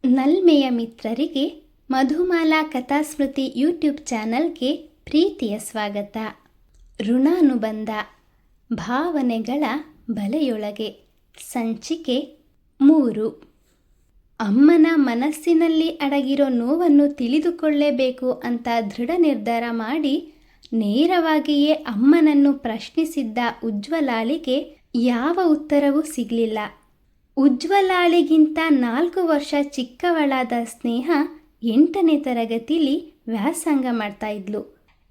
ನಲ್ಮೆಯ ಮಿತ್ರರಿಗೆ ಮಧುಮಾಲಾ ಕಥಾಸ್ಮೃತಿ ಯೂಟ್ಯೂಬ್ ಚಾನಲ್ಗೆ ಪ್ರೀತಿಯ ಸ್ವಾಗತ. ಋಣಾನುಬಂಧ ಭಾವನೆಗಳ ಬಲೆಯೊಳಗೆ ಸಂಚಿಕೆ 3. ಅಮ್ಮನ ಮನಸ್ಸಿನಲ್ಲಿ ಅಡಗಿರೋ ನೋವನ್ನು ತಿಳಿದುಕೊಳ್ಳೇಬೇಕು ಅಂತ ದೃಢ ನಿರ್ಧಾರ ಮಾಡಿ ನೇರವಾಗಿಯೇ ಅಮ್ಮನನ್ನು ಪ್ರಶ್ನಿಸಿದ್ದ ಉಜ್ವಲಾಳಿಗೆ ಯಾವ ಉತ್ತರವೂ ಸಿಗಲಿಲ್ಲ. ಉಜ್ವಲಾಳಿಗಿಂತ 4 ವರ್ಷ ಚಿಕ್ಕವಳಾದ ಸ್ನೇಹ 8ನೇ ತರಗತಿಲಿ ವ್ಯಾಸಂಗ ಮಾಡ್ತಾ ಇದ್ಲು.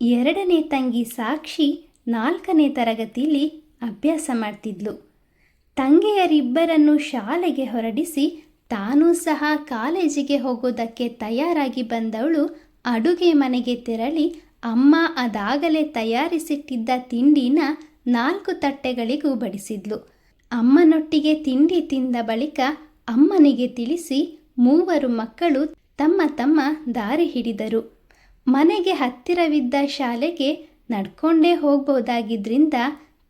2ನೇ ತಂಗಿ ಸಾಕ್ಷಿ 4ನೇ ತರಗತಿಲಿ ಅಭ್ಯಾಸ ಮಾಡ್ತಿದ್ಲು. ತಂಗಿಯರಿಬ್ಬರನ್ನು ಶಾಲೆಗೆ ಹೊರಡಿಸಿ ತಾನೂ ಸಹ ಕಾಲೇಜಿಗೆ ಹೋಗೋದಕ್ಕೆ ತಯಾರಾಗಿ ಬಂದವಳು ಅಡುಗೆ ಮನೆಗೆ ತೆರಳಿ ಅಮ್ಮ ಅದಾಗಲೇ ತಯಾರಿಸಿಟ್ಟಿದ್ದ ತಿಂಡಿನ 4 ತಟ್ಟೆಗಳಿಗೂ ಬಡಿಸಿದ್ಲು. ಅಮ್ಮನೊಟ್ಟಿಗೆ ತಿಂಡಿ ತಿಂದ ಬಳಿಕ ಅಮ್ಮನಿಗೆ ತಿಳಿಸಿ 3 ಮಕ್ಕಳು ತಮ್ಮ ತಮ್ಮ ದಾರಿ ಹಿಡಿದರು. ಮನೆಗೆ ಹತ್ತಿರವಿದ್ದ ಶಾಲೆಗೆ ನಡ್ಕೊಂಡೇ ಹೋಗ್ಬೋದಾಗಿದ್ರಿಂದ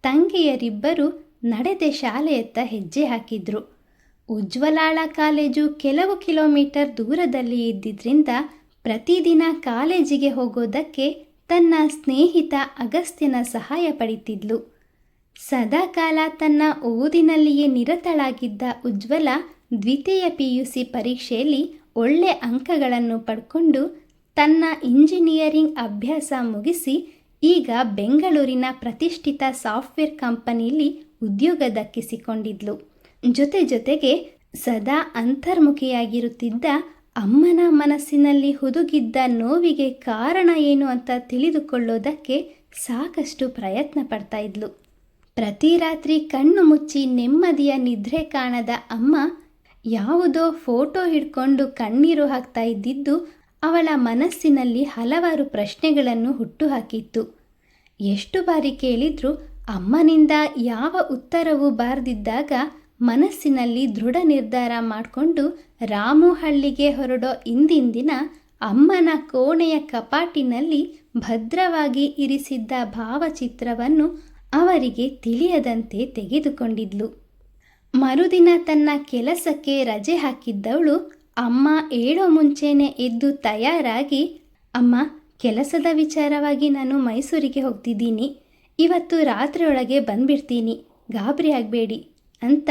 ತಂಗಿಯರಿಬ್ಬರು ನಡೆದೇ ಶಾಲೆಯತ್ತ ಹೆಜ್ಜೆ ಹಾಕಿದ್ರು. ಉಜ್ವಲಾಳ ಕಾಲೇಜು ಕೆಲವು ಕಿಲೋಮೀಟರ್ ದೂರದಲ್ಲಿ ಇದ್ದಿದ್ರಿಂದ ಪ್ರತಿದಿನ ಕಾಲೇಜಿಗೆ ಹೋಗೋದಕ್ಕೆ ತನ್ನ ಸ್ನೇಹಿತ ಅಗಸ್ತ್ಯನ ಸಹಾಯ ಪಡಿತಿದ್ಲು. ಸದಾಕಾಲ ತನ್ನ ಓದಿನಲ್ಲಿಯೇ ನಿರತಳಾಗಿದ್ದ ಉಜ್ವಲ ದ್ವಿತೀಯ PUC ಪರೀಕ್ಷೆಯಲ್ಲಿ ಒಳ್ಳೆ ಅಂಕಗಳನ್ನು ಪಡ್ಕೊಂಡು ತನ್ನ ಇಂಜಿನಿಯರಿಂಗ್ ಅಭ್ಯಾಸ ಮುಗಿಸಿ ಈಗ ಬೆಂಗಳೂರಿನ ಪ್ರತಿಷ್ಠಿತ ಸಾಫ್ಟ್ವೇರ್ ಕಂಪನಿಯಲ್ಲಿ ಉದ್ಯೋಗ ದಕ್ಕಿಸಿಕೊಂಡಿದ್ಲು. ಜೊತೆಗೆ ಸದಾ ಅಂತರ್ಮುಖಿಯಾಗಿರುತ್ತಿದ್ದ ಅಮ್ಮನ ಮನಸ್ಸಿನಲ್ಲಿ ಹುದುಗಿದ್ದ ನೋವಿಗೆ ಕಾರಣ ಏನು ಅಂತ ತಿಳಿದುಕೊಳ್ಳೋದಕ್ಕೆ ಸಾಕಷ್ಟು ಪ್ರಯತ್ನ ಪಡ್ತಾ ಇದ್ಲು. ಪ್ರತಿ ರಾತ್ರಿ ಕಣ್ಣು ಮುಚ್ಚಿ ನೆಮ್ಮದಿಯ ನಿದ್ರೆ ಕಾಣದ ಅಮ್ಮ ಯಾವುದೋ ಫೋಟೋ ಹಿಡ್ಕೊಂಡು ಕಣ್ಣೀರು ಹಾಕ್ತಾ ಇದ್ದಿದ್ದು ಅವಳ ಮನಸ್ಸಿನಲ್ಲಿ ಹಲವಾರು ಪ್ರಶ್ನೆಗಳನ್ನು ಹುಟ್ಟುಹಾಕಿತ್ತು. ಎಷ್ಟು ಬಾರಿ ಕೇಳಿದ್ರೂ ಅಮ್ಮನಿಂದ ಯಾವ ಉತ್ತರವೂ ಬಾರದಿದ್ದಾಗ ಮನಸ್ಸಿನಲ್ಲಿ ದೃಢ ನಿರ್ಧಾರ ಮಾಡಿಕೊಂಡು ರಾಮುಹಳ್ಳಿಗೆ ಹೊರಡೋ ಇಂದಿನ ದಿನ ಅಮ್ಮನ ಕೋಣೆಯ ಕಪಾಟಿನಲ್ಲಿ ಭದ್ರವಾಗಿ ಇರಿಸಿದ್ದ ಭಾವಚಿತ್ರವನ್ನು ಅವರಿಗೆ ತಿಳಿಯದಂತೆ ತೆಗೆದುಕೊಂಡಿದ್ಲು. ಮರುದಿನ ತನ್ನ ಕೆಲಸಕ್ಕೆ ರಜೆ ಹಾಕಿದ್ದವಳು ಅಮ್ಮ ಏಳೋ ಮುಂಚೆನೇ ಎದ್ದು ತಯಾರಾಗಿ, ಅಮ್ಮ, ಕೆಲಸದ ವಿಚಾರವಾಗಿ ನಾನು ಮೈಸೂರಿಗೆ ಹೋಗ್ತಿದ್ದೀನಿ, ಇವತ್ತು ರಾತ್ರಿಯೊಳಗೆ ಬಂದ್ಬಿಡ್ತೀನಿ, ಗಾಬರಿ ಆಗಬೇಡಿ ಅಂತ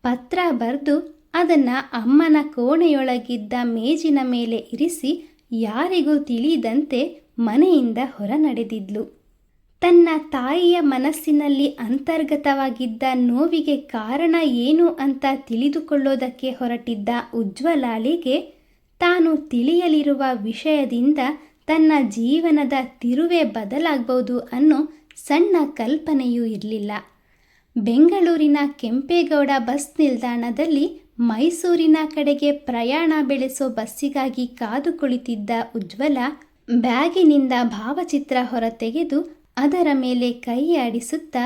ಪತ್ರ ಬರೆದು ಅದನ್ನು ಅಮ್ಮನ ಕೋಣೆಯೊಳಗಿದ್ದ ಮೇಜಿನ ಮೇಲೆ ಇರಿಸಿ ಯಾರಿಗೂ ತಿಳಿಯದಂತೆ ಮನೆಯಿಂದ ಹೊರ ನಡೆದಿದ್ಲು. ತನ್ನ ತಾಯಿಯ ಮನಸ್ಸಿನಲ್ಲಿ ಅಂತರ್ಗತವಾಗಿದ್ದ ನೋವಿಗೆ ಕಾರಣ ಏನು ಅಂತ ತಿಳಿದುಕೊಳ್ಳೋದಕ್ಕೆ ಹೊರಟಿದ್ದ ಉಜ್ವಲಾಳಿಗೆ ತಾನು ತಿಳಿಯಲಿರುವ ವಿಷಯದಿಂದ ತನ್ನ ಜೀವನದ ತಿರುವೇ ಬದಲಾಗಬಹುದು ಅನ್ನೋ ಸಣ್ಣ ಕಲ್ಪನೆಯೂ ಇರಲಿಲ್ಲ. ಬೆಂಗಳೂರಿನ ಕೆಂಪೇಗೌಡ ಬಸ್ ನಿಲ್ದಾಣದಲ್ಲಿ ಮೈಸೂರಿನ ಕಡೆಗೆ ಪ್ರಯಾಣ ಬೆಳೆಸೋ ಬಸ್ಸಿಗಾಗಿ ಕಾದು ಕುಳಿತಿದ್ದ ಉಜ್ವಲ ಬ್ಯಾಗಿನಿಂದ ಭಾವಚಿತ್ರ ಹೊರತೆಗೆದು ಅದರ ಮೇಲೆ ಕೈ ಆಡಿಸುತ್ತಾ,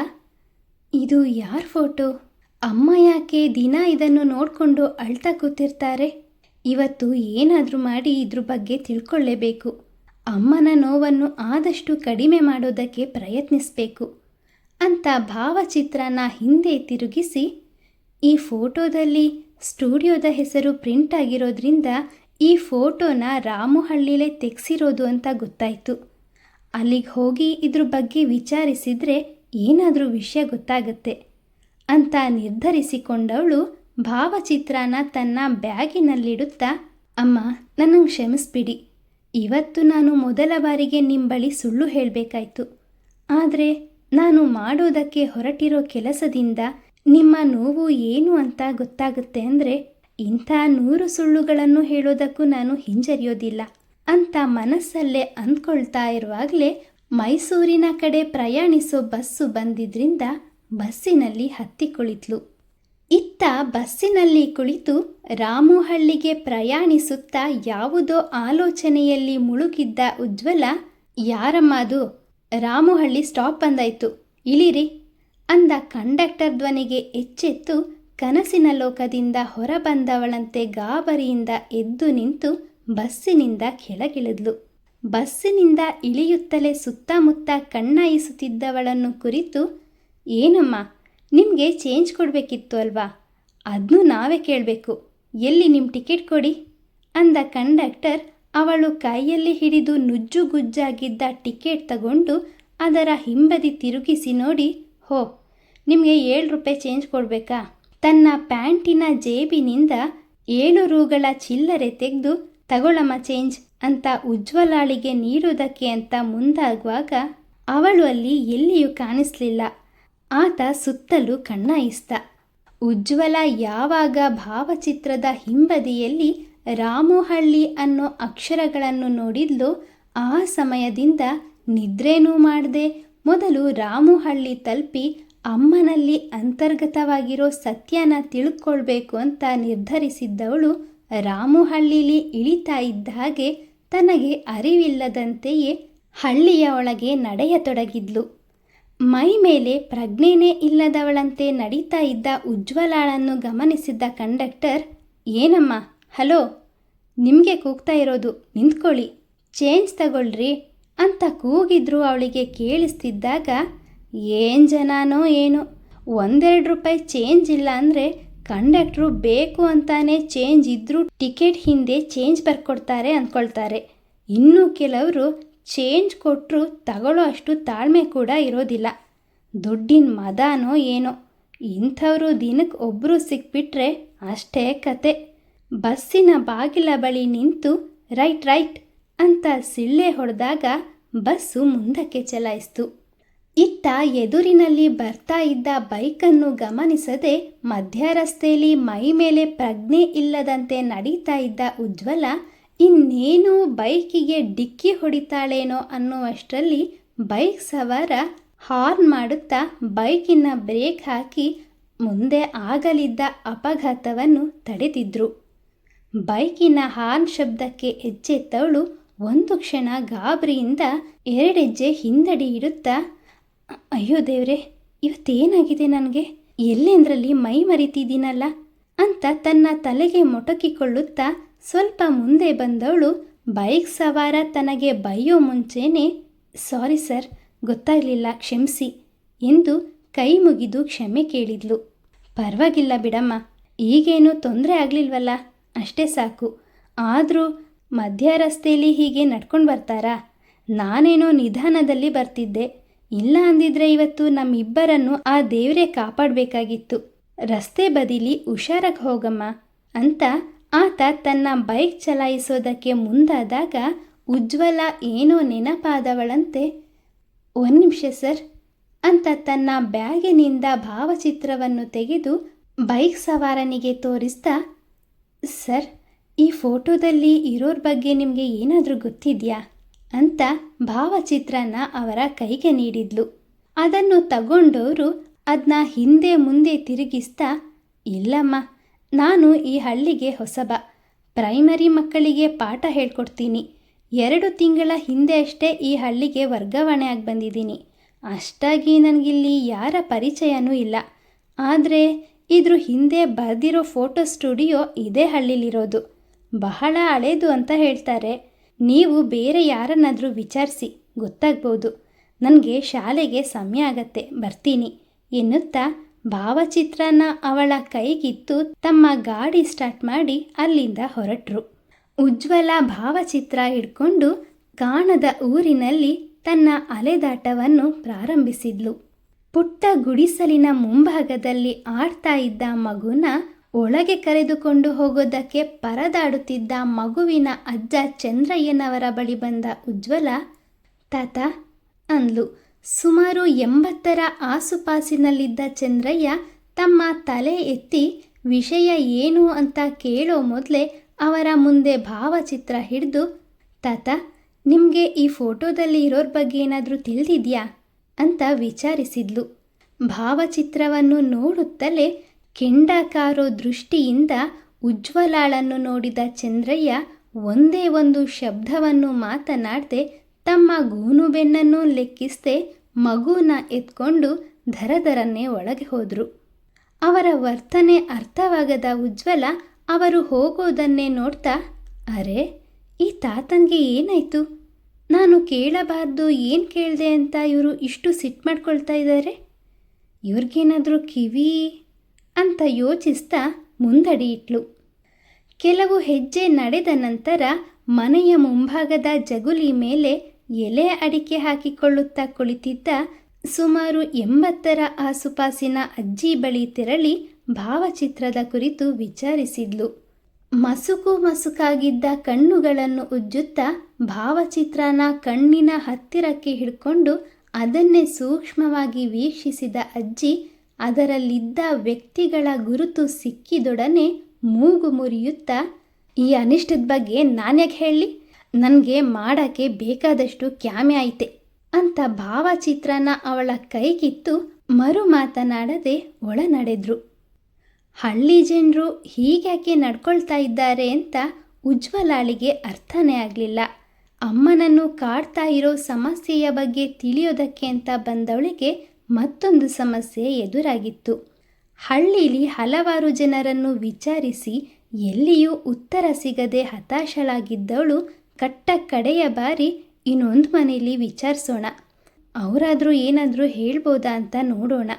ಇದು ಯಾರ ಫೋಟೋ? ಅಮ್ಮ ಯಾಕೆ ದಿನ ಇದನ್ನು ನೋಡಿಕೊಂಡು ಅಳ್ತಾ ಕೂತಿರ್ತಾರೆ? ಇವತ್ತು ಏನಾದರೂ ಮಾಡಿ ಇದ್ರ ಬಗ್ಗೆ ತಿಳ್ಕೊಳ್ಳೇಬೇಕು. ಅಮ್ಮನ ನೋವನ್ನು ಆದಷ್ಟು ಕಡಿಮೆ ಮಾಡೋದಕ್ಕೆ ಪ್ರಯತ್ನಿಸಬೇಕು ಅಂತ ಭಾವಚಿತ್ರನ ಹಿಂದೆ ತಿರುಗಿಸಿ, ಈ ಫೋಟೋದಲ್ಲಿ ಸ್ಟುಡಿಯೋದ ಹೆಸರು ಪ್ರಿಂಟ್ ಆಗಿರೋದ್ರಿಂದ ಈ ಫೋಟೋನ ರಾಮುಹಳ್ಳಿಲೇ ತೆಗೆಸಿರೋದು ಅಂತ ಗೊತ್ತಾಯಿತು. ಅಲ್ಲಿಗೆ ಹೋಗಿ ಇದ್ರ ಬಗ್ಗೆ ವಿಚಾರಿಸಿದರೆ ಏನಾದರೂ ವಿಷಯ ಗೊತ್ತಾಗುತ್ತೆ ಅಂತ ನಿರ್ಧರಿಸಿಕೊಂಡವಳು ಭಾವಚಿತ್ರನ ತನ್ನ ಬ್ಯಾಗಿನಲ್ಲಿಡುತ್ತಾ, ಅಮ್ಮ, ನನ್ನನ್ನು ಕ್ಷಮಿಸ್ಬಿಡಿ, ಇವತ್ತು ನಾನು ಮೊದಲ ಬಾರಿಗೆ ನಿಮ್ಮ ಬಳಿ ಸುಳ್ಳು ಹೇಳಬೇಕಾಯ್ತು. ಆದರೆ ನಾನು ಮಾಡೋದಕ್ಕೆ ಹೊರಟಿರೋ ಕೆಲಸದಿಂದ ನಿಮ್ಮ ನೋವು ಏನು ಅಂತ ಗೊತ್ತಾಗುತ್ತೆ ಅಂದರೆ ಇಂಥ 100 ಸುಳ್ಳುಗಳನ್ನು ಹೇಳೋದಕ್ಕೂ ನಾನು ಹಿಂಜರಿಯೋದಿಲ್ಲ ಅಂತ ಮನಸ್ಸಲ್ಲೇ ಅಂದ್ಕೊಳ್ತಾ ಇರುವಾಗಲೇ ಮೈಸೂರಿನ ಕಡೆ ಪ್ರಯಾಣಿಸೋ ಬಸ್ಸು ಬಂದಿದ್ರಿಂದ ಬಸ್ಸಿನಲ್ಲಿ ಹತ್ತಿ ಕುಳಿತಳು. ಇತ್ತ ಬಸ್ಸಿನಲ್ಲಿ ಕುಳಿತು ರಾಮುಹಳ್ಳಿಗೆ ಪ್ರಯಾಣಿಸುತ್ತಾ ಯಾವುದೋ ಆಲೋಚನೆಯಲ್ಲಿ ಮುಳುಗಿದ್ದ ಉಜ್ವಲ, ಯಾರಮ್ಮ ಅದು? ರಾಮುಹಳ್ಳಿ ಸ್ಟಾಪ್ ಬಂದಾಯ್ತು, ಇಳಿರಿ ಅಂದ ಕಂಡಕ್ಟರ್ ಧ್ವನಿಗೆ ಎಚ್ಚೆತ್ತು ಕನಸಿನ ಲೋಕದಿಂದ ಹೊರಬಂದವಳಂತೆ ಗಾಬರಿಯಿಂದ ಎದ್ದು ನಿಂತು ಬಸ್ಸಿನಿಂದ ಕೆಳಗಿಳಿದ್ಲು. ಬಸ್ಸಿನಿಂದ ಇಳಿಯುತ್ತಲೇ ಸುತ್ತಮುತ್ತ ಕಣ್ಣಾಯಿಸುತ್ತಿದ್ದವಳನ್ನು ಕುರಿತು, ಏನಮ್ಮ, ನಿಮಗೆ ಚೇಂಜ್ ಕೊಡಬೇಕಿತ್ತು ಅಲ್ವಾ? ಅದನ್ನೂ ನಾವೇ ಕೇಳಬೇಕು, ಎಲ್ಲಿ ನಿಮ್ಮ ಟಿಕೆಟ್ ಕೊಡಿ ಅಂದ ಕಂಡಕ್ಟರ್ ಅವಳು ಕೈಯಲ್ಲಿ ಹಿಡಿದು ನುಜ್ಜುಗುಜ್ಜಾಗಿದ್ದ ಟಿಕೆಟ್ ತಗೊಂಡು ಅದರ ಹಿಂಬದಿ ತಿರುಗಿಸಿ ನೋಡಿ, ಹೋ, ನಿಮಗೆ 7 ರೂಪಾಯಿ ಚೇಂಜ್ ಕೊಡಬೇಕಾ? ತನ್ನ ಪ್ಯಾಂಟಿನ ಜೇಬಿನಿಂದ 7 ರೂಗಳ ಚಿಲ್ಲರೆ ತೆಗೆದು ತಗೊಳಮ್ಮ ಚೇಂಜ್ ಅಂತ ಉಜ್ವಲಾಳಿಗೆ ನೀಡುವುದಕ್ಕೆ ಅಂತ ಮುಂದಾಗುವಾಗ ಅವಳು ಅಲ್ಲಿ ಎಲ್ಲಿಯೂ ಕಾಣಿಸ್ಲಿಲ್ಲ. ಆತ ಸುತ್ತಲೂ ಕಣ್ಣಾಯಿಸ್ದ. ಉಜ್ವಲ ಯಾವಾಗ ಭಾವಚಿತ್ರದ ಹಿಂಬದಿಯಲ್ಲಿ ರಾಮುಹಳ್ಳಿ ಅನ್ನೋ ಅಕ್ಷರಗಳನ್ನು ನೋಡಿದ್ಲು, ಆ ಸಮಯದಿಂದ ನಿದ್ರೇನೂ ಮಾಡದೆ ಮೊದಲು ರಾಮುಹಳ್ಳಿ ತಲುಪಿ ಅಮ್ಮನಲ್ಲಿ ಅಂತರ್ಗತವಾಗಿರೋ ಸತ್ಯನ ತಿಳ್ಕೊಳ್ಬೇಕು ಅಂತ ನಿರ್ಧರಿಸಿದ್ದವಳು ರಾಮುಹಳ್ಳಿಲಿ ಇಳಿತಾ ಇದ್ದ ಹಾಗೆ ತನಗೆ ಅರಿವಿಲ್ಲದಂತೆಯೇ ಹಳ್ಳಿಯ ಒಳಗೆ ನಡೆಯತೊಡಗಿದ್ಲು. ಮೈ ಮೇಲೆ ಪ್ರಜ್ಞೆನೇ ಇಲ್ಲದವಳಂತೆ ನಡೀತಾ ಇದ್ದ ಉಜ್ವಲಾಳನ್ನು ಗಮನಿಸಿದ್ದ ಕಂಡಕ್ಟರ್, ಏನಮ್ಮ, ಹಲೋ, ನಿಮಗೆ ಕೂಗ್ತಾ ಇರೋದು, ನಿಂತ್ಕೊಳ್ಳಿ, ಚೇಂಜ್ ತಗೊಳ್ರಿ ಅಂತ ಕೂಗಿದ್ರು ಅವಳಿಗೆ ಕೇಳಿಸ್ತಿದ್ದಾಗ, ಏನು ಜನನೋ ಏನೋ, 1-2 ರೂಪಾಯಿ ಚೇಂಜ್ ಇಲ್ಲ ಅಂದರೆ ಕಂಡಕ್ಟ್ರು ಬೇಕು ಅಂತಾನೆ ಚೇಂಜ್ ಇದ್ದರೂ ಟಿಕೆಟ್ ಹಿಂದೆ ಚೇಂಜ್ ಬರ್ಕೊಡ್ತಾರೆ ಅಂದ್ಕೊಳ್ತಾರೆ. ಇನ್ನೂ ಕೆಲವರು ಚೇಂಜ್ ಕೊಟ್ಟರು ತಗೊಳ್ಳೋ ಅಷ್ಟು ತಾಳ್ಮೆ ಕೂಡ ಇರೋದಿಲ್ಲ. ದುಡ್ಡಿನ ಮದನೋ ಏನೋ, ಇಂಥವರು ದಿನಕ್ಕೆ ಒಬ್ಬರು ಸಿಕ್ಬಿಟ್ರೆ ಅಷ್ಟೇ ಕತೆ. ಬಸ್ಸಿನ ಬಾಗಿಲ ಬಳಿ ನಿಂತು ರೈಟ್ ರೈಟ್ ಅಂತ ಸಿಳ್ಳೆ ಹೊಡೆದಾಗ ಬಸ್ಸು ಮುಂದಕ್ಕೆ ಚಲಾಯಿಸ್ತು. ಇತ್ತ ಎದುರಿನಲ್ಲಿ ಬರ್ತಾ ಇದ್ದ ಬೈಕನ್ನು ಗಮನಿಸದೆ ಮಧ್ಯ ರಸ್ತೆಯಲ್ಲಿ ಮೈ ಮೇಲೆ ಪ್ರಜ್ಞೆ ಇಲ್ಲದಂತೆ ನಡೀತಾ ಇದ್ದ ಉಜ್ವಲ ಇನ್ನೇನು ಬೈಕಿಗೆ ಡಿಕ್ಕಿ ಹೊಡಿತಾಳೇನೋ ಅನ್ನುವಷ್ಟರಲ್ಲಿ ಬೈಕ್ ಸವಾರ ಹಾರ್ನ್ ಮಾಡುತ್ತಾ ಬೈಕಿನ ಬ್ರೇಕ್ ಹಾಕಿ ಮುಂದೆ ಆಗಲಿದ್ದ ಅಪಘಾತವನ್ನು ತಡೆದಿದ್ರು. ಬೈಕಿನ ಹಾರ್ನ್ ಶಬ್ದಕ್ಕೆ ಎಚ್ಚೆತ್ತವಳು ಒಂದು ಕ್ಷಣ ಗಾಬರಿಯಿಂದ 2 ಹೆಜ್ಜೆ ಹಿಂದಡಿ ಇಡುತ್ತಾ, ಅಯ್ಯೋ ದೇವ್ರೆ, ಇವತ್ತೇನಾಗಿದೆ ನನಗೆ, ಎಲ್ಲೆಂದ್ರಲ್ಲಿ ಮೈ ಮರಿತಿದ್ದೀನಲ್ಲ ಅಂತ ತನ್ನ ತಲೆಗೆ ಮೊಟಕಿಕೊಳ್ಳುತ್ತಾ ಸ್ವಲ್ಪ ಮುಂದೆ ಬಂದವಳು ಬೈಕ್ ಸವಾರ ತನಗೆ ಬೈಯೋ ಮುಂಚೆನೇ, ಸಾರಿ ಸರ್, ಗೊತ್ತಾಗಲಿಲ್ಲ, ಕ್ಷಮಿಸಿ ಎಂದು ಕೈ ಮುಗಿದು ಕ್ಷಮೆ ಕೇಳಿದ್ಲು. ಪರವಾಗಿಲ್ಲ ಬಿಡಮ್ಮ, ಈಗೇನೂ ತೊಂದರೆ ಆಗಲಿಲ್ವಲ್ಲ, ಅಷ್ಟೇ ಸಾಕು. ಆದರೂ ಮಧ್ಯ ರಸ್ತೆಯಲ್ಲಿ ಹೀಗೆ ನಡ್ಕೊಂಡು ಬರ್ತಾರಾ? ನಾನೇನೋ ನಿಧಾನದಲ್ಲಿ ಬರ್ತಿದ್ದೆ, ಇಲ್ಲ ಅಂದಿದ್ರೆ ಇವತ್ತು ನಮ್ಮಿಬ್ಬರನ್ನು ಆ ದೇವರೇ ಕಾಪಾಡಬೇಕಾಗಿತ್ತು. ರಸ್ತೆ ಬದಿಲಿ ಹುಷಾರಾಗಿ ಹೋಗಮ್ಮ ಅಂತ ಆತ ತನ್ನ ಬೈಕ್ ಚಲಾಯಿಸೋದಕ್ಕೆ ಮುಂದಾದಾಗ ಉಜ್ವಲ ಏನೋ ನೆನಪಾದವಳಂತೆ, 1 ನಿಮಿಷ ಸರ್ ಅಂತ ತನ್ನ ಬ್ಯಾಗಿನಿಂದ ಭಾವಚಿತ್ರವನ್ನು ತೆಗೆದು ಬೈಕ್ ಸವಾರನಿಗೆ ತೋರಿಸ್ತಾ, ಸರ್, ಈ ಫೋಟೋದಲ್ಲಿ ಇರೋರ ಬಗ್ಗೆ ನಿಮಗೆ ಏನಾದರೂ ಗೊತ್ತಿದೆಯಾ ಅಂತ ಭಾವಚಿತ್ರನ ಅವರ ಕೈಗೆ ನೀಡಿದ್ಲು. ಅದನ್ನು ತಗೊಂಡವರು ಅದನ್ನ ಹಿಂದೆ ಮುಂದೆ ತಿರುಗಿಸ್ತಾ, ಇಲ್ಲಮ್ಮ, ನಾನು ಈ ಹಳ್ಳಿಗೆ ಹೊಸಬ, ಪ್ರೈಮರಿ ಮಕ್ಕಳಿಗೆ ಪಾಠ ಹೇಳ್ಕೊಡ್ತೀನಿ. 2 ತಿಂಗಳ ಹಿಂದೆ ಅಷ್ಟೇ ಈ ಹಳ್ಳಿಗೆ ವರ್ಗಾವಣೆ ಆಗಿ ಬಂದಿದ್ದೀನಿ. ಅಷ್ಟಾಗಿ ನನಗಿಲ್ಲಿ ಯಾರ ಪರಿಚಯನೂ ಇಲ್ಲ. ಆದರೆ ಇದ್ರ ಹಿಂದೆ ಬರೆದಿರೋ ಫೋಟೋ ಸ್ಟುಡಿಯೋ ಇದೇ ಹಳ್ಳಿಲಿರೋದು. ಬಹಳ ಹಳೇದು ಅಂತ ಹೇಳ್ತಾರೆ. ನೀವು ಬೇರೆ ಯಾರನ್ನಾದರೂ ವಿಚಾರಿಸಿ, ಗೊತ್ತಾಗ್ಬೋದು. ನನಗೆ ಶಾಲೆಗೆ ಸಮಯ ಆಗತ್ತೆ, ಬರ್ತೀನಿ ಎನ್ನುತ್ತಾ ಭಾವಚಿತ್ರನ ಅವಳ ಕೈಗಿತ್ತು ತಮ್ಮ ಗಾಡಿ ಸ್ಟಾರ್ಟ್ ಮಾಡಿ ಅಲ್ಲಿಂದ ಹೊರಟರು. ಉಜ್ವಲ ಭಾವಚಿತ್ರ ಹಿಡ್ಕೊಂಡು ಕಾಣದ ಊರಿನಲ್ಲಿ ತನ್ನ ಅಲೆದಾಟವನ್ನು ಪ್ರಾರಂಭಿಸಿದ್ಲು. ಪುಟ್ಟ ಗುಡಿಸಲಿನ ಮುಂಭಾಗದಲ್ಲಿ ಆಡ್ತಾ ಇದ್ದ ಮಗುನ ಒಳಗೆ ಕರೆದುಕೊಂಡು ಹೋಗೋದಕ್ಕೆ ಪರದಾಡುತ್ತಿದ್ದ ಮಗುವಿನ ಅಜ್ಜ ಚಂದ್ರಯ್ಯನವರ ಬಳಿ ಬಂದ ಉಜ್ವಲ, ತಾತ ಅಂದ್ಲು. ಸುಮಾರು 80ರ ಆಸುಪಾಸಿನಲ್ಲಿದ್ದ ಚಂದ್ರಯ್ಯ ತಮ್ಮ ತಲೆ ಎತ್ತಿ ವಿಷಯ ಏನು ಅಂತ ಕೇಳೋ ಮೊದಲೇ ಅವರ ಮುಂದೆ ಭಾವಚಿತ್ರ ಹಿಡಿದು, ತಾತ, ನಿಮಗೆ ಈ ಫೋಟೋದಲ್ಲಿ ಇರೋರ ಬಗ್ಗೆ ಏನಾದರೂ ತಿಳಿದಿದೆಯಾ ಅಂತ ವಿಚಾರಿಸಿದ್ಲು. ಭಾವಚಿತ್ರವನ್ನು ನೋಡುತ್ತಲೇ ಕೆಂಡಕಾರೋ ದೃಷ್ಟಿಯಿಂದ ಉಜ್ವಲಾಳನ್ನು ನೋಡಿದ ಚಂದ್ರಯ್ಯ ಒಂದೇ ಒಂದು ಶಬ್ದವನ್ನು ಮಾತನಾಡದೆ ತಮ್ಮ ಗೂನುಬೆನ್ನನ್ನು ಲೆಕ್ಕಿಸದೆ ಮಗುನ ಎತ್ಕೊಂಡು ಧರಧರನ್ನೇ ಒಳಗೆ ಹೋದರು. ಅವರ ವರ್ತನೆ ಅರ್ಥವಾಗದ ಉಜ್ವಲ ಅವರು ಹೋಗೋದನ್ನೇ ನೋಡ್ತಾ, ಅರೆ, ಈ ತಾತನಿಗೆ ಏನಾಯಿತು? ನಾನು ಕೇಳಬಾರ್ದು ಏನು ಕೇಳಿದೆ ಅಂತ ಇವರು ಇಷ್ಟು ಸಿಟ್ಟು ಮಾಡ್ಕೊಳ್ತಾ ಇದ್ದಾರೆ. ಇವ್ರಿಗೇನಾದರೂ ಕಿವಿ ಅಂತ ಯೋಚಿಸ್ತಾ ಮುಂದಡಿ ಇಟ್ಲು. ಕೆಲವು ಹೆಜ್ಜೆ ನಡೆದ ನಂತರ ಮನೆಯ ಮುಂಭಾಗದ ಜಗುಲಿ ಮೇಲೆ ಎಲೆ ಅಡಿಕೆ ಹಾಕಿಕೊಳ್ಳುತ್ತಾ ಕುಳಿತಿದ್ದ ಸುಮಾರು 80ರ ಆಸುಪಾಸಿನ ಅಜ್ಜಿ ಬಳಿ ತೆರಳಿ ಭಾವಚಿತ್ರದ ಕುರಿತು ವಿಚಾರಿಸಿದ್ಲು. ಮಸುಕು ಮಸುಕಾಗಿದ್ದ ಕಣ್ಣುಗಳನ್ನು ಉಜ್ಜುತ್ತಾ ಭಾವಚಿತ್ರನ ಕಣ್ಣಿನ ಹತ್ತಿರಕ್ಕೆ ಹಿಡ್ಕೊಂಡು ಅದನ್ನೇ ಸೂಕ್ಷ್ಮವಾಗಿ ವೀಕ್ಷಿಸಿದ ಅಜ್ಜಿ ಅದರಲ್ಲಿದ್ದ ವ್ಯಕ್ತಿಗಳ ಗುರುತು ಸಿಕ್ಕಿದೊಡನೆ ಮೂಗು ಮುರಿಯುತ್ತಾ, ಈ ಅನಿಷ್ಟದ ಬಗ್ಗೆ ನಾನ್ಯಾಕೆ ಹೇಳಲಿ, ನನಗೆ ಮಾಡೋಕ್ಕೆ ಬೇಕಾದಷ್ಟು ಕ್ಯಾಮೆ ಐತೆ ಅಂತ ಭಾವಚಿತ್ರನ ಅವಳ ಕೈಗಿತ್ತು ಮರು ಮಾತನಾಡದೆ ಒಳ ನಡೆದ್ರು. ಹಳ್ಳಿ ಜನರು ಹೀಗ್ಯಾಕೆ ನಡ್ಕೊಳ್ತಾ ಇದ್ದಾರೆ ಅಂತ ಉಜ್ವಲಾಳಿಗೆ ಅರ್ಥನೇ ಆಗಲಿಲ್ಲ. ಅಮ್ಮನನ್ನು ಕಾಡ್ತಾ ಇರೋ ಸಮಸ್ಯೆಯ ಬಗ್ಗೆ ತಿಳಿಯೋದಕ್ಕೆ ಅಂತ ಬಂದವಳಿಗೆ ಮತ್ತೊಂದು ಸಮಸ್ಯೆ ಎದುರಾಗಿತ್ತು. ಹಳ್ಳೀಲಿ ಹಲವಾರು ಜನರನ್ನು ವಿಚಾರಿಸಿ ಎಲ್ಲಿಯೂ ಉತ್ತರ ಸಿಗದೆ ಹತಾಶಳಾಗಿದ್ದವಳು ಕಟ್ಟ ಕಡೆಯ ಬಾರಿ ಇನ್ನೊಂದು ಮನೇಲಿ ವಿಚಾರಿಸೋಣ, ಅವರಾದರೂ ಏನಾದರೂ ಹೇಳ್ಬೋದಾ ಅಂತ ನೋಡೋಣ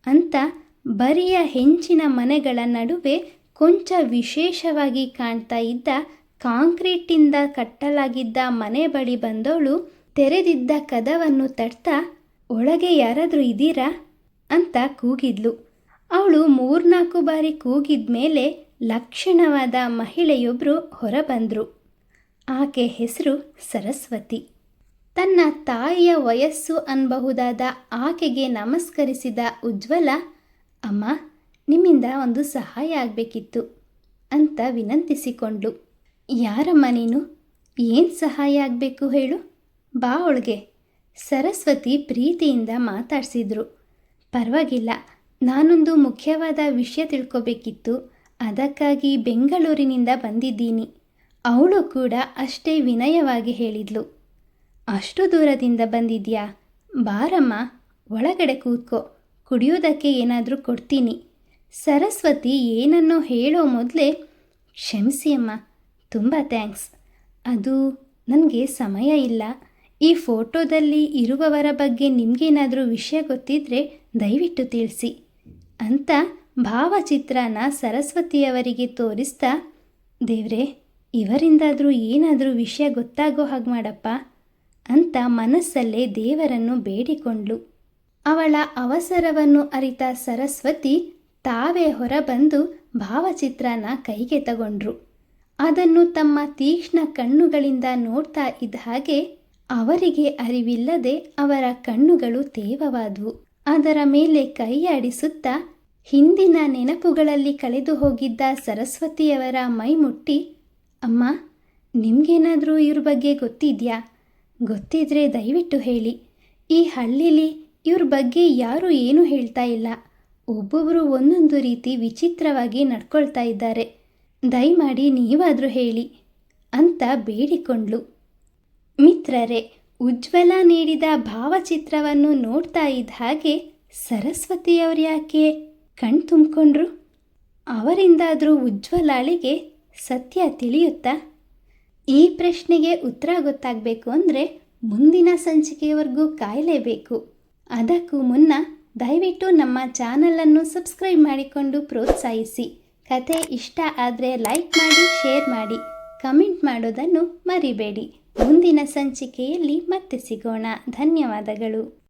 ಅಂತ ಬರಿಯ ಹೆಂಚಿನ ಮನೆಗಳ ನಡುವೆ ಕೊಂಚ ವಿಶೇಷವಾಗಿ ಕಾಣ್ತಾ ಇದ್ದ ಕಾಂಕ್ರೀಟಿಂದ ಕಟ್ಟಲಾಗಿದ್ದ ಮನೆ ಬಳಿ ಬಂದವಳು ತೆರೆದಿದ್ದ ಕದವನ್ನು ತಟ್ತಾ, ಒಳಗೆ ಯಾರಾದರೂ ಇದ್ದೀರಾ ಅಂತ ಕೂಗಿದ್ಲು. ಅವಳು 3-4 ಬಾರಿ ಕೂಗಿದ ಮೇಲೆ ಲಕ್ಷಣವಾದ ಮಹಿಳೆಯೊಬ್ಬರು ಹೊರಬಂದರು. ಆಕೆ ಹೆಸರು ಸರಸ್ವತಿ. ತನ್ನ ತಾಯಿಯ ವಯಸ್ಸು ಅನ್ನಬಹುದಾದ ಆಕೆಗೆ ನಮಸ್ಕರಿಸಿದ ಉಜ್ವಲ, ಅಮ್ಮ, ನಿಮ್ಮಿಂದ ಒಂದು ಸಹಾಯ ಆಗಬೇಕಿತ್ತು ಅಂತ ವಿನಂತಿಸಿಕೊಂಡ್ಳು. ಯಾರಮ್ಮ ನೀನು? ಏನು ಸಹಾಯ ಆಗಬೇಕು ಹೇಳು, ಬಾ ಒಳಗೆ. ಸರಸ್ವತಿ ಪ್ರೀತಿಯಿಂದ ಮಾತಾಡಿಸಿದ್ರು. ಪರವಾಗಿಲ್ಲ, ನಾನೊಂದು ಮುಖ್ಯವಾದ ವಿಷಯ ತಿಳ್ಕೊಬೇಕಿತ್ತು, ಅದಕ್ಕಾಗಿ ಬೆಂಗಳೂರಿನಿಂದ ಬಂದಿದ್ದೀನಿ. ಅವಳು ಕೂಡ ಅಷ್ಟೇ ವಿನಯವಾಗಿ ಹೇಳಿದ್ಲು. ಅಷ್ಟು ದೂರದಿಂದ ಬಂದಿದ್ಯಾ? ಬಾರಮ್ಮ, ಒಳಗಡೆ ಕೂತ್ಕೋ, ಕುಡಿಯೋದಕ್ಕೆ ಏನಾದರೂ ಕೊಡ್ತೀನಿ. ಸರಸ್ವತಿ ಏನನ್ನೋ ಹೇಳೋ ಮೊದಲೇ, ಕ್ಷಮಿಸಿ ಅಮ್ಮ, ತುಂಬ ಥ್ಯಾಂಕ್ಸ್. ಅದು ನನಗೆ ಸಮಯ ಇಲ್ಲ. ಈ ಫೋಟೋದಲ್ಲಿ ಇರುವವರ ಬಗ್ಗೆ ನಿಮಗೇನಾದರೂ ವಿಷಯ ಗೊತ್ತಿದ್ದರೆ ದಯವಿಟ್ಟು ತಿಳಿಸಿ ಅಂತ ಭಾವಚಿತ್ರನ ಸರಸ್ವತಿಯವರಿಗೆ ತೋರಿಸ್ತಾ, ದೇವ್ರೆ, ಇವರಿಂದಾದರೂ ಏನಾದರೂ ವಿಷಯ ಗೊತ್ತಾಗೋ ಹಾಗೆ ಮಾಡಪ್ಪ ಅಂತ ಮನಸ್ಸಲ್ಲೇ ದೇವರನ್ನು ಬೇಡಿಕೊಂಡ್ಳು. ಅವಳ ಅವಸರವನ್ನು ಅರಿತ ಸರಸ್ವತಿ ತಾವೇ ಹೊರಬಂದು ಭಾವಚಿತ್ರನ ಕೈಗೆ ತಗೊಂಡ್ರು. ಅದನ್ನು ತಮ್ಮ ತೀಕ್ಷ್ಣ ಕಣ್ಣುಗಳಿಂದ ನೋಡ್ತಾ ಇದ್ದ ಹಾಗೆ ಅವರಿಗೆ ಅರಿವಿಲ್ಲದೆ ಅವರ ಕಣ್ಣುಗಳು ತೇವವಾದವು. ಅದರ ಮೇಲೆ ಕೈಯಾಡಿಸುತ್ತಾ ಹಿಂದಿನ ನೆನಪುಗಳಲ್ಲಿ ಕಳೆದು ಹೋಗಿದ್ದ ಸರಸ್ವತಿಯವರ ಮೈ ಮುಟ್ಟಿ, ಅಮ್ಮ, ನಿಮಗೇನಾದರೂ ಇವ್ರ ಬಗ್ಗೆ ಗೊತ್ತಿದೆಯಾ? ಗೊತ್ತಿದ್ರೆ ದಯವಿಟ್ಟು ಹೇಳಿ. ಈ ಹಳ್ಳಿಲಿ ಇವ್ರ ಬಗ್ಗೆ ಯಾರೂ ಏನೂ ಹೇಳ್ತಾ ಇಲ್ಲ. ಒಬ್ಬೊಬ್ಬರು ಒಂದೊಂದು ರೀತಿ ವಿಚಿತ್ರವಾಗಿ ನಡ್ಕೊಳ್ತಾ ಇದ್ದಾರೆ. ದಯಮಾಡಿ ನೀವಾದರೂ ಹೇಳಿ ಅಂತ ಬೇಡಿಕೊಂಡ್ಳು. ಮಿತ್ರರೇ, ಉಜ್ವಲ ನೀಡಿದ ಭಾವಚಿತ್ರವನ್ನು ನೋಡ್ತಾ ಇದ್ದ ಹಾಗೆ ಸರಸ್ವತಿಯವರು ಯಾಕೆ ಕಣ್ ತುಂಬಿಕೊಂಡ್ರು? ಅವರಿಂದಾದರೂ ಉಜ್ವಲಾಳಿಗೆ ಸತ್ಯ ತಿಳಿಯುತ್ತಾ? ಈ ಪ್ರಶ್ನೆಗೆ ಉತ್ತರ ಗೊತ್ತಾಗಬೇಕು ಅಂದರೆ ಮುಂದಿನ ಸಂಚಿಕೆಯವರೆಗೂ ಕಾಯಲೇಬೇಕು. ಅದಕ್ಕೂ ಮುನ್ನ ದಯವಿಟ್ಟು ನಮ್ಮ ಚಾನಲನ್ನು ಸಬ್ಸ್ಕ್ರೈಬ್ ಮಾಡಿಕೊಂಡು ಪ್ರೋತ್ಸಾಹಿಸಿ. ಕತೆ ಇಷ್ಟ ಆದರೆ ಲೈಕ್ ಮಾಡಿ, ಶೇರ್ ಮಾಡಿ, ಕಮೆಂಟ್ ಮಾಡೋದನ್ನು ಮರಿಬೇಡಿ. ಮುಂದಿನ ಸಂಚಿಕೆಯಲ್ಲಿ ಮತ್ತೆ ಸಿಗೋಣ. ಧನ್ಯವಾದಗಳು.